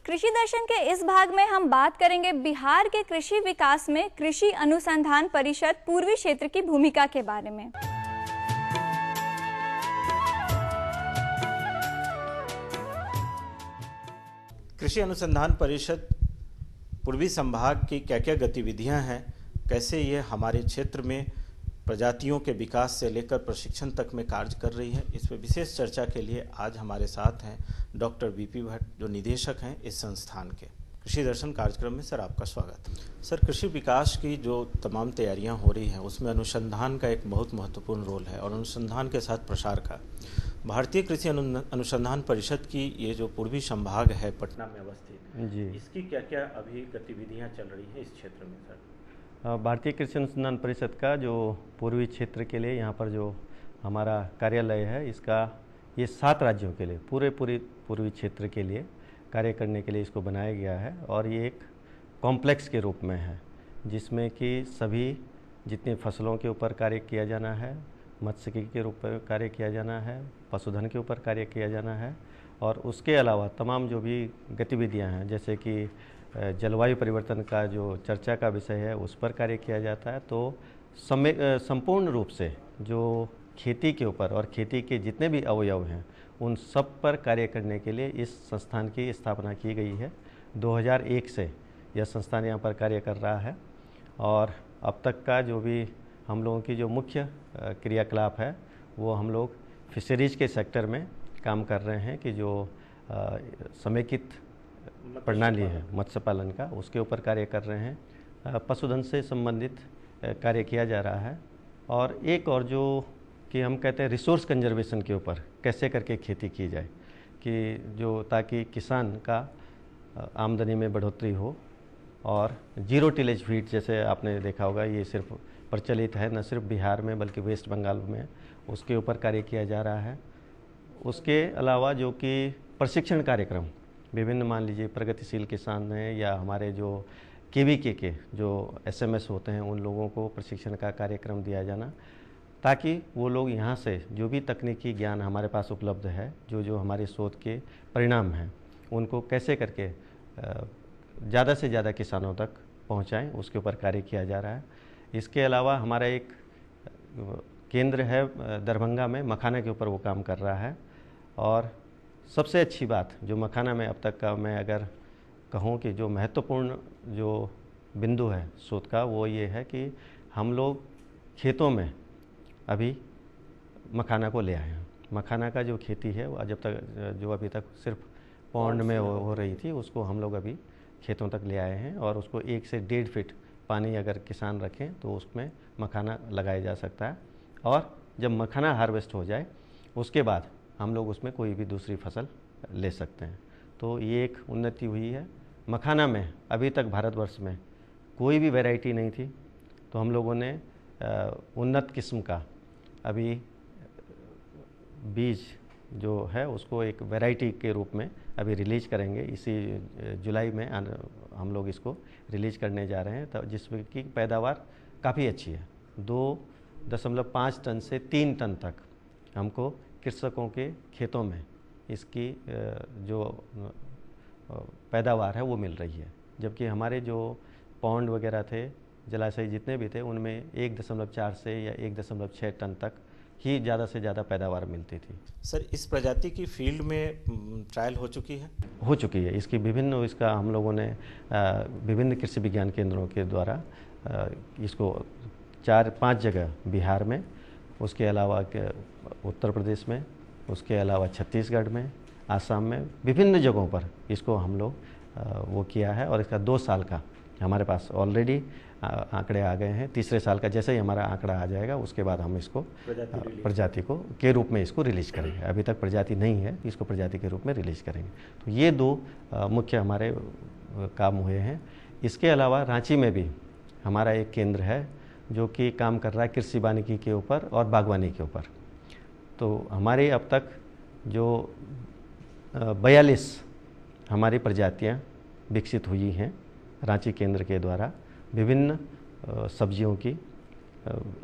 कृषि दर्शन के इस भाग में हम बात करेंगे बिहार के कृषि विकास में कृषि अनुसंधान परिषद पूर्वी क्षेत्र की भूमिका के बारे में। कृषि अनुसंधान परिषद पूर्वी संभाग की क्या क्या गतिविधियां हैं, कैसे ये हमारे क्षेत्र में प्रजातियों के विकास से लेकर प्रशिक्षण तक में कार्य कर रही है, इस पर विशेष चर्चा के लिए आज हमारे साथ हैं डॉक्टर बीपी भट्ट, जो निदेशक हैं इस संस्थान के। कृषि दर्शन कार्यक्रम में सर आपका स्वागत है। सर, कृषि विकास की जो तमाम तैयारियां हो रही हैं उसमें अनुसंधान का एक बहुत महत्वपूर्ण रोल है और अनुसंधान के साथ प्रसार का। भारतीय कृषि अनुसंधान परिषद की ये जो पूर्वी संभाग है पटना में अवस्थित जी, इसकी क्या क्या अभी गतिविधियां चल रही हैं इस क्षेत्र में सर? भारतीय कृषि अनुसंधान परिषद का जो पूर्वी क्षेत्र के लिए यहाँ पर जो हमारा कार्यालय है, इसका ये 7 राज्यों के लिए पूरे पूर्वी क्षेत्र के लिए कार्य करने के लिए इसको बनाया गया है। और ये एक कॉम्प्लेक्स के रूप में है जिसमें कि सभी जितनी फसलों के ऊपर कार्य किया जाना है, मत्स्यिकी के रूप में कार्य किया जाना है, पशुधन के ऊपर कार्य किया जाना है और उसके अलावा तमाम जो भी गतिविधियां हैं, जैसे कि जलवायु परिवर्तन का जो चर्चा का विषय है उस पर कार्य किया जाता है। तो संपूर्ण रूप से जो खेती के ऊपर और खेती के जितने भी अवयव हैं उन सब पर कार्य करने के लिए इस संस्थान की स्थापना की गई है। 2001 से यह संस्थान यहाँ पर कार्य कर रहा है और अब तक का जो भी हम लोगों की जो मुख्य क्रियाकलाप है वो हम लोग फिशरीज के सेक्टर में काम कर रहे हैं कि जो समेकित प्रणाली है मत्स्य पालन का, उसके ऊपर कार्य कर रहे हैं। पशुधन से संबंधित कार्य किया जा रहा है और एक और जो कि हम कहते हैं रिसोर्स कंजर्वेशन के ऊपर कैसे करके खेती की जाए कि जो ताकि किसान का आमदनी में बढ़ोतरी हो। और जीरो टिलेज फीड जैसे आपने देखा होगा, ये सिर्फ प्रचलित है न सिर्फ बिहार में बल्कि वेस्ट बंगाल में, उसके ऊपर कार्य किया जा रहा है। उसके अलावा जो कि प्रशिक्षण कार्यक्रम विभिन्न, मान लीजिए प्रगतिशील किसान हैं या हमारे जो केवीके के जो एसएमएस होते हैं, उन लोगों को प्रशिक्षण का कार्यक्रम दिया जाना ताकि वो लोग यहाँ से जो भी तकनीकी ज्ञान हमारे पास उपलब्ध है, जो हमारे शोध के परिणाम हैं, उनको कैसे करके ज़्यादा से ज़्यादा किसानों तक पहुँचाएँ, उसके ऊपर कार्य किया जा रहा है। इसके अलावा हमारा एक केंद्र है दरभंगा में, मखाना के ऊपर वो काम कर रहा है। और सबसे अच्छी बात जो मखाना में अब तक का मैं अगर कहूँ कि जो महत्वपूर्ण जो बिंदु है शोध का, वो ये है कि हम लोग खेतों में अभी मखाना को ले आए हैं। मखाना का जो खेती है वो जब तक जो अभी तक सिर्फ पौंड में हो रही थी, उसको हम लोग अभी खेतों तक ले आए हैं और उसको 1 से 1.5 फीट पानी अगर किसान रखें तो उसमें मखाना लगाया जा सकता है। और जब मखाना हार्वेस्ट हो जाए उसके बाद हम लोग उसमें कोई भी दूसरी फसल ले सकते हैं। तो ये एक उन्नति हुई है। मखाना में अभी तक भारतवर्ष में कोई भी वैरायटी नहीं थी, तो हम लोगों ने उन्नत किस्म का अभी बीज जो है उसको एक वैरायटी के रूप में अभी रिलीज करेंगे। इसी जुलाई में हम लोग इसको रिलीज करने जा रहे हैं, तो जिसमें की पैदावार काफ़ी अच्छी है। 2.5 टन से 3 टन तक हमको कृषकों के खेतों में इसकी जो पैदावार है वो मिल रही है। जबकि हमारे जो पौंड वगैरह थे, जलाशय जितने भी थे, उनमें 1.4 से या 1.6 टन तक ही ज़्यादा से ज़्यादा पैदावार मिलती थी। सर, इस प्रजाति की फील्ड में ट्रायल हो चुकी है? हो चुकी है। इसकी विभिन्न इसका हम लोगों ने विभिन्न कृषि विज्ञान केंद्रों के द्वारा इसको 4-5 जगह बिहार में, उसके अलावा उत्तर प्रदेश में, उसके अलावा छत्तीसगढ़ में, आसाम में, विभिन्न जगहों पर इसको हम लोग वो किया है। और इसका 2 साल का हमारे पास ऑलरेडी आंकड़े आ गए हैं। तीसरे साल का जैसे ही हमारा आंकड़ा आ जाएगा उसके बाद हम इसको प्रजाति को के रूप में इसको रिलीज करेंगे। अभी तक प्रजाति नहीं है, इसको प्रजाति के रूप में रिलीज करेंगे। तो ये 2 मुख्य हमारे काम हुए हैं। इसके अलावा रांची में भी हमारा एक केंद्र है जो कि काम कर रहा है कृषि वानिकी के ऊपर और बागवानी के ऊपर। तो हमारे अब तक जो 42 हमारी प्रजातियां विकसित हुई हैं रांची केंद्र के द्वारा। विभिन्न सब्जियों की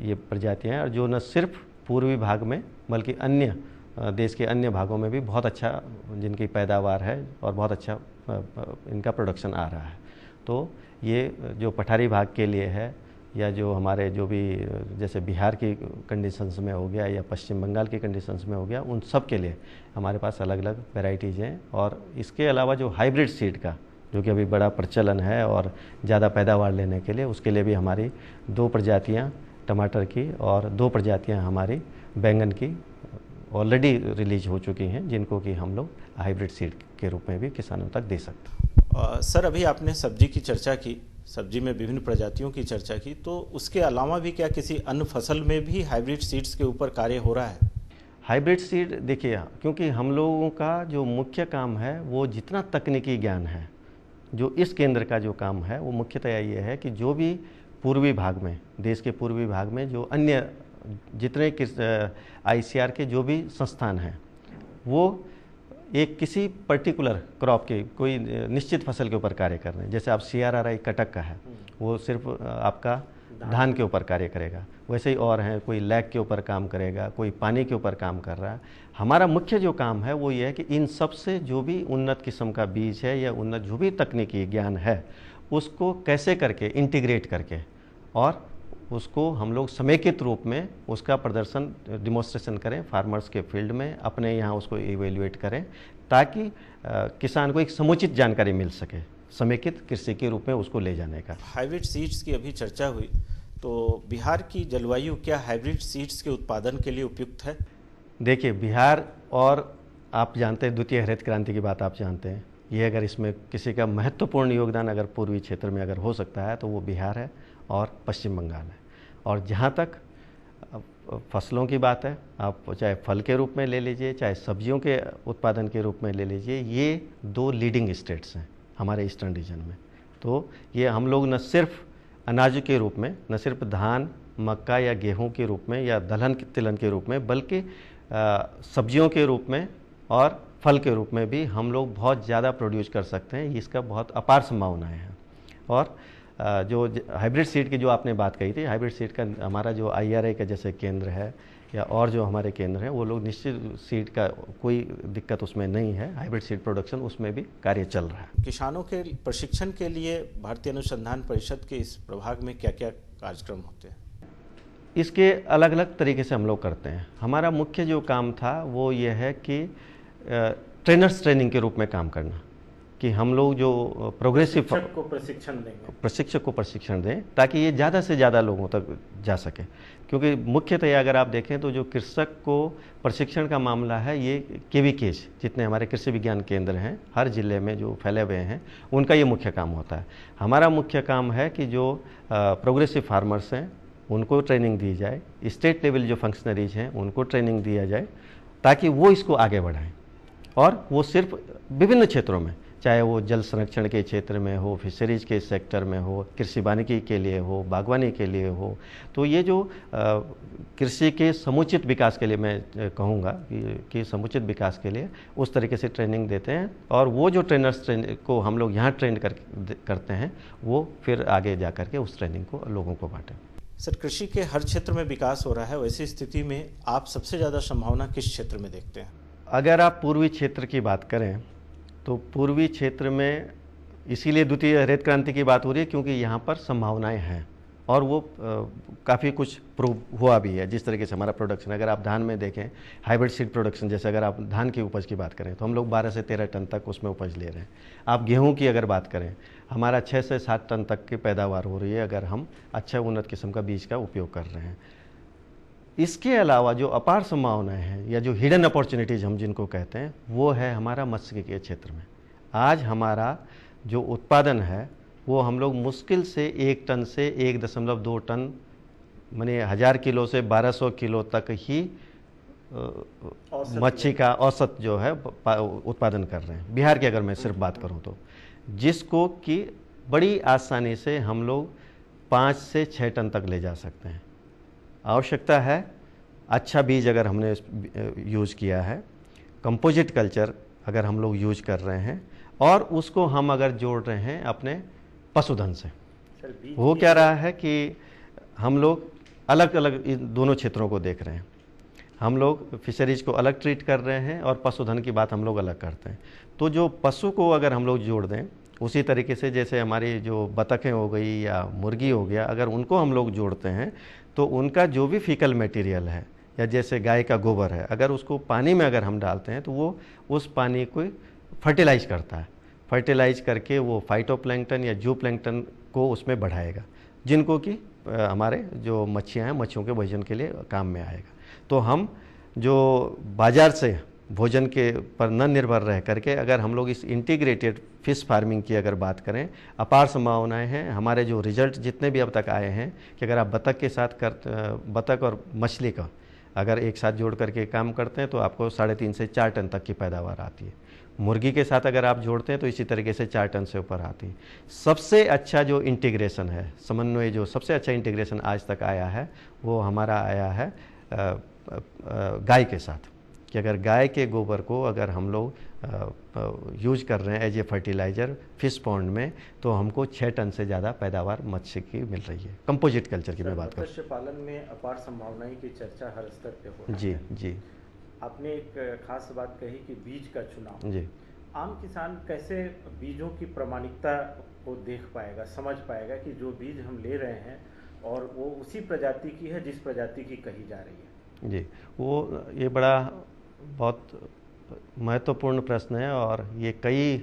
ये प्रजातियां हैं और जो न सिर्फ पूर्वी भाग में बल्कि अन्य देश के अन्य भागों में भी बहुत अच्छा जिनकी पैदावार है और बहुत अच्छा इनका प्रोडक्शन आ रहा है। तो ये जो पठारी भाग के लिए है या जो हमारे जो भी जैसे बिहार की कंडीशंस में हो गया या पश्चिम बंगाल की कंडीशंस में हो गया, उन सब के लिए हमारे पास अलग अलग वैरायटीज़ हैं। और इसके अलावा जो हाइब्रिड सीड का जो कि अभी बड़ा प्रचलन है और ज़्यादा पैदावार लेने के लिए, उसके लिए भी हमारी 2 प्रजातियाँ टमाटर की और 2 प्रजातियाँ हमारी बैंगन की ऑलरेडी रिलीज हो चुकी हैं, जिनको कि हम लोग हाइब्रिड सीड के रूप में भी किसानों तक दे सकते हैं। सर, अभी आपने सब्जी की चर्चा की, सब्जी में विभिन्न प्रजातियों की चर्चा की, तो उसके अलावा भी क्या किसी अन्य फसल में भी हाइब्रिड सीड्स के ऊपर कार्य हो रहा है? हाइब्रिड सीड देखिए, क्योंकि हम लोगों का जो मुख्य काम है वो जितना तकनीकी ज्ञान है, जो इस केंद्र का जो काम है वो मुख्यतया ये है कि जो भी पूर्वी भाग में, देश के पूर्वी भाग में जो अन्य जितने ICAR के जो भी संस्थान हैं, वो एक किसी पर्टिकुलर क्रॉप के कोई निश्चित फसल के ऊपर कार्य कर रहे हैं। जैसे आप CRRI कटक का है, वो सिर्फ आपका धान के ऊपर कार्य करेगा। वैसे ही और हैं, कोई लैग के ऊपर काम करेगा, कोई पानी के ऊपर काम कर रहा है। हमारा मुख्य जो काम है वो ये है कि इन सब से जो भी उन्नत किस्म का बीज है या उन्नत जो भी तकनीकी ज्ञान है, उसको कैसे करके इंटीग्रेट करके और उसको हम लोग समेकित रूप में उसका प्रदर्शन डिमॉन्स्ट्रेशन करें फार्मर्स के फील्ड में, अपने यहाँ उसको इवेल्युएट करें, ताकि किसान को एक समुचित जानकारी मिल सके, समेकित कृषि के रूप में उसको ले जाने का। हाइब्रिड सीड्स की अभी चर्चा हुई, तो बिहार की जलवायु क्या हाइब्रिड सीड्स के उत्पादन के लिए उपयुक्त है? देखिए, बिहार और आप जानते हैं द्वितीय हरित क्रांति की बात आप जानते हैं, ये अगर इसमें किसी का महत्वपूर्ण योगदान अगर पूर्वी क्षेत्र में अगर हो सकता है तो वो बिहार है और पश्चिम बंगाल है। और जहाँ तक फसलों की बात है, आप चाहे फल के रूप में ले लीजिए, चाहे सब्जियों के उत्पादन के रूप में ले लीजिए, ये 2 लीडिंग स्टेट्स हैं हमारे ईस्टर्न रीजन में। तो ये हम लोग न सिर्फ अनाज के रूप में, न सिर्फ धान, मक्का या गेहूं के रूप में या दलहन तिलहन के रूप में, बल्कि सब्जियों के रूप में और फल के रूप में भी हम लोग बहुत ज़्यादा प्रोड्यूस कर सकते हैं। इसका बहुत अपार संभावनाएँ हैं। और जो हाइब्रिड सीड की जो आपने बात कही थी, हाइब्रिड सीड का हमारा जो IRI का जैसे केंद्र है या और जो हमारे केंद्र हैं, वो लोग निश्चित सीड का कोई दिक्कत उसमें नहीं है, हाइब्रिड सीड प्रोडक्शन उसमें भी कार्य चल रहा है। किसानों के प्रशिक्षण के लिए भारतीय अनुसंधान परिषद के इस प्रभाग में क्या क्या कार्यक्रम होते हैं? इसके अलग अलग तरीके से हम लोग करते हैं। हमारा मुख्य जो काम था वो ये है कि ट्रेनर्स ट्रेनिंग के रूप में काम करना, कि हम लोग जो प्रोग्रेसिव प्रशिक्षक को प्रशिक्षण दें ताकि ये ज़्यादा से ज़्यादा लोगों तक जा सके। क्योंकि मुख्यतः अगर आप देखें तो जो कृषक को प्रशिक्षण का मामला है, ये KVKs जितने हमारे कृषि विज्ञान केंद्र हैं हर ज़िले में जो फैले हुए हैं, उनका ये मुख्य काम होता है। हमारा मुख्य काम है कि जो प्रोग्रेसिव फार्मर्स हैं उनको ट्रेनिंग दी जाए, स्टेट लेवल जो फंक्शनरीज हैं उनको ट्रेनिंग दिया जाए, ताकि वो इसको आगे बढ़ाएं। और वो सिर्फ विभिन्न क्षेत्रों में, चाहे वो जल संरक्षण के क्षेत्र में हो, फिशरीज के सेक्टर में हो, कृषि वानिकी के लिए हो, बागवानी के लिए हो, तो ये जो कृषि के समुचित विकास के लिए मैं कहूँगा कि समुचित विकास के लिए उस तरीके से ट्रेनिंग देते हैं। और वो जो ट्रेनर्स को हम लोग यहाँ ट्रेन करते हैं, वो फिर आगे जा कर के उस ट्रेनिंग को लोगों को बांटें। सर, कृषि के हर क्षेत्र में विकास हो रहा है, वैसी स्थिति में आप सबसे ज़्यादा संभावना किस क्षेत्र में देखते हैं? अगर आप पूर्वी क्षेत्र की बात करें तो पूर्वी क्षेत्र में इसीलिए द्वितीय हरित क्रांति की बात हो रही है क्योंकि यहाँ पर संभावनाएं हैं और वो काफ़ी कुछ प्रूव हुआ भी है। जिस तरीके से हमारा प्रोडक्शन, अगर आप धान में देखें हाइब्रिड सीड प्रोडक्शन, जैसे अगर आप धान की उपज की बात करें तो हम लोग 12 से 13 टन तक उसमें उपज ले रहे हैं। आप गेहूं की अगर बात करें, हमारा 6 से 7 टन तक की पैदावार हो रही है अगर हम अच्छा उन्नत किस्म का बीज का उपयोग कर रहे हैं। इसके अलावा जो अपार संभावनाएं हैं या जो हिडन अपॉर्चुनिटीज़ हम जिनको कहते हैं, वो है हमारा मत्स्य के क्षेत्र में। आज हमारा जो उत्पादन है वो हम लोग मुश्किल से 1 टन से 1.2 टन, माने 1000 किलो से 1200 किलो तक ही मच्छी का औसत जो है उत्पादन कर रहे हैं। बिहार की अगर मैं सिर्फ बात करूं तो, जिसको कि बड़ी आसानी से हम लोग 5 से 6 टन तक ले जा सकते हैं। आवश्यकता है अच्छा बीज अगर हमने यूज़ किया है, कंपोजिट कल्चर अगर हम लोग यूज कर रहे हैं और उसको हम अगर जोड़ रहे हैं अपने पशुधन से। वो क्या रहा है कि हम लोग अलग अलग इन दोनों क्षेत्रों को देख रहे हैं। हम लोग फिशरीज को अलग ट्रीट कर रहे हैं और पशुधन की बात हम लोग अलग करते हैं। तो जो पशु को अगर हम लोग जोड़ दें, उसी तरीके से जैसे हमारी जो बतखें हो गई या मुर्गी हो गया, अगर उनको हम लोग जोड़ते हैं तो उनका जो भी फीकल मटेरियल है या जैसे गाय का गोबर है, अगर उसको पानी में अगर हम डालते हैं तो वो उस पानी को फर्टिलाइज करता है। फर्टिलाइज करके वो फाइटोप्लैंक्टन या जूप्लैंक्टन को उसमें बढ़ाएगा, जिनको कि हमारे जो मच्छियाँ हैं, मच्छियों के भोजन के लिए काम में आएगा। तो हम जो बाज़ार से भोजन के पर न निर्भर रह करके अगर हम लोग इस इंटीग्रेटेड फिश फार्मिंग की अगर बात करें, अपार संभावनाएं हैं। हमारे जो रिजल्ट जितने भी अब तक आए हैं कि अगर आप बतख के साथ बतख और मछली का अगर एक साथ जोड़ करके काम करते हैं तो आपको 3.5 से 4 टन तक की पैदावार आती है। मुर्गी के साथ अगर आप जोड़ते हैं तो इसी तरीके से 4 टन से ऊपर आती है। सबसे अच्छा जो इंटीग्रेशन है, समन्वय, जो सबसे अच्छा इंटीग्रेशन आज तक आया है वो हमारा आया है गाय के साथ, कि अगर गाय के गोबर को अगर हम लोग यूज कर रहे हैं as a fertilizer fish pond में, तो हमको 6 टन से ज़्यादा पैदावार मत्स्य की मिल रही है। कंपोजिट कल्चर की मैं बात करूँ। मत्स्य पालन में अपार संभावनाएं की चर्चा हर स्तर पे हो रही है। जी जी। आपने एक खास बात कही कि बीज का चुनाव। जी। आम किसान कैसे बीजों की प्रामाणिकता को देख पाएगा, समझ पाएगा कि जो बीज हम ले रहे हैं और वो उसी प्रजाति की है जिस प्रजाति की कही जा रही है? जी, वो ये बड़ा बहुत महत्वपूर्ण प्रश्न है और ये कई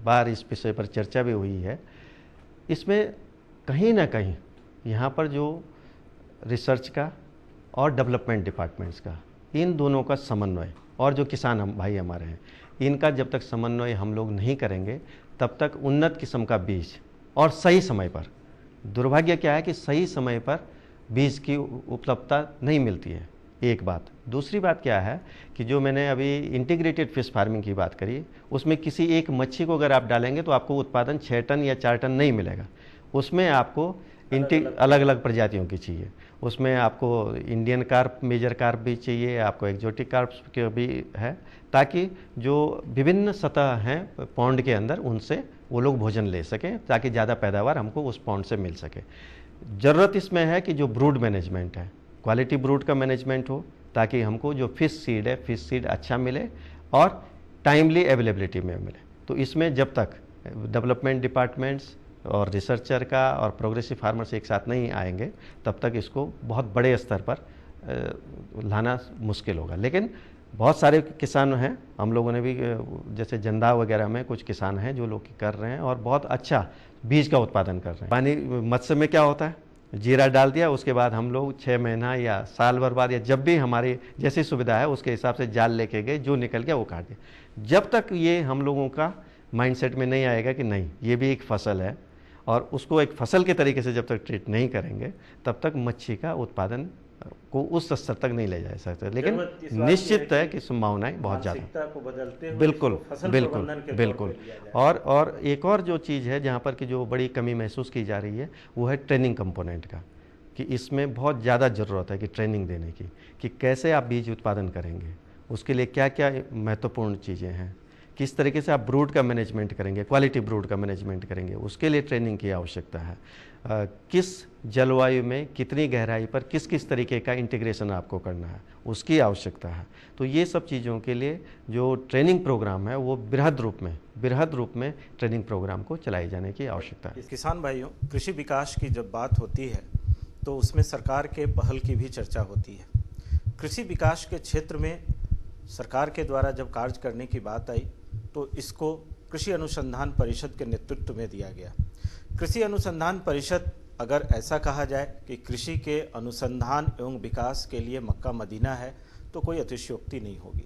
बार इस विषय पर चर्चा भी हुई है। इसमें कहीं ना कहीं यहाँ पर जो रिसर्च का और डेवलपमेंट डिपार्टमेंट्स का, इन दोनों का समन्वय, और जो किसान हम भाई हमारे हैं, इनका जब तक समन्वय हम लोग नहीं करेंगे तब तक उन्नत किस्म का बीज और सही समय पर, दुर्भाग्य क्या है कि सही समय पर बीज की उपलब्धता नहीं मिलती है, एक बात। दूसरी बात क्या है कि जो मैंने अभी इंटीग्रेटेड फिश फार्मिंग की बात करी, उसमें किसी एक मच्छी को अगर आप डालेंगे तो आपको उत्पादन 6 टन या 4 टन नहीं मिलेगा। उसमें आपको अलग अलग प्रजातियों की चाहिए। उसमें आपको इंडियन कार्प, मेजर कार्प भी चाहिए, आपको एक्जोटिक कार्प्स के भी है, ताकि जो विभिन्न सतह हैं पॉन्ड के अंदर उनसे वो लोग भोजन ले सकें, ताकि ज़्यादा पैदावार हमको उस पॉन्ड से मिल सके। ज़रूरत इसमें है कि जो ब्रूड मैनेजमेंट है, क्वालिटी ब्रूड का मैनेजमेंट हो, ताकि हमको जो फिश सीड है, फिश सीड अच्छा मिले और टाइमली अवेलेबिलिटी में मिले। तो इसमें जब तक डेवलपमेंट डिपार्टमेंट्स और रिसर्चर का और प्रोग्रेसिव फार्मर्स एक साथ नहीं आएंगे, तब तक इसको बहुत बड़े स्तर पर लाना मुश्किल होगा। लेकिन बहुत सारे किसान हैं, हम लोगों ने भी जैसे जंदा वगैरह में कुछ किसान हैं जो लोग कर रहे हैं और बहुत अच्छा बीज का उत्पादन कर रहे हैं। पानी मत्स्य में क्या होता है, जीरा डाल दिया, उसके बाद हम लोग 6 महीना या साल भर बाद या जब भी हमारी जैसी सुविधा है उसके हिसाब से जाल लेके गए, जो निकल गया वो काट दिया। जब तक ये हम लोगों का माइंडसेट में नहीं आएगा कि नहीं ये भी एक फसल है और उसको एक फसल के तरीके से जब तक ट्रीट नहीं करेंगे, तब तक मच्छी का उत्पादन को उस स्तर तक नहीं ले जा सकते। लेकिन निश्चित है कि संभावनाएं बहुत ज़्यादा, को बदलते हुए बिल्कुल बिल्कुल बिल्कुल। और एक और जो चीज़ है जहाँ पर कि जो बड़ी कमी महसूस की जा रही है वो है ट्रेनिंग कंपोनेंट का, कि इसमें बहुत ज़्यादा ज़रूरत है कि ट्रेनिंग देने की, कि कैसे आप बीज उत्पादन करेंगे, उसके लिए क्या क्या महत्वपूर्ण चीज़ें हैं, किस तरीके से आप ब्रूड का मैनेजमेंट करेंगे, क्वालिटी ब्रूड का मैनेजमेंट करेंगे, उसके लिए ट्रेनिंग की आवश्यकता है। किस जलवायु में कितनी गहराई पर किस किस तरीके का इंटीग्रेशन आपको करना है, उसकी आवश्यकता है। तो ये सब चीज़ों के लिए जो ट्रेनिंग प्रोग्राम है वो बृहद रूप में ट्रेनिंग प्रोग्राम को चलाए जाने की आवश्यकता है। किसान भाइयों, कृषि विकास की जब बात होती है तो उसमें सरकार के पहल की भी चर्चा होती है। कृषि विकास के क्षेत्र में सरकार के द्वारा जब कार्य करने की बात आई तो इसको कृषि अनुसंधान परिषद के नेतृत्व में दिया गया। कृषि अनुसंधान परिषद, अगर ऐसा कहा जाए कि कृषि के अनुसंधान एवं विकास के लिए मक्का मदीना है, तो कोई अतिशयोक्ति नहीं होगी।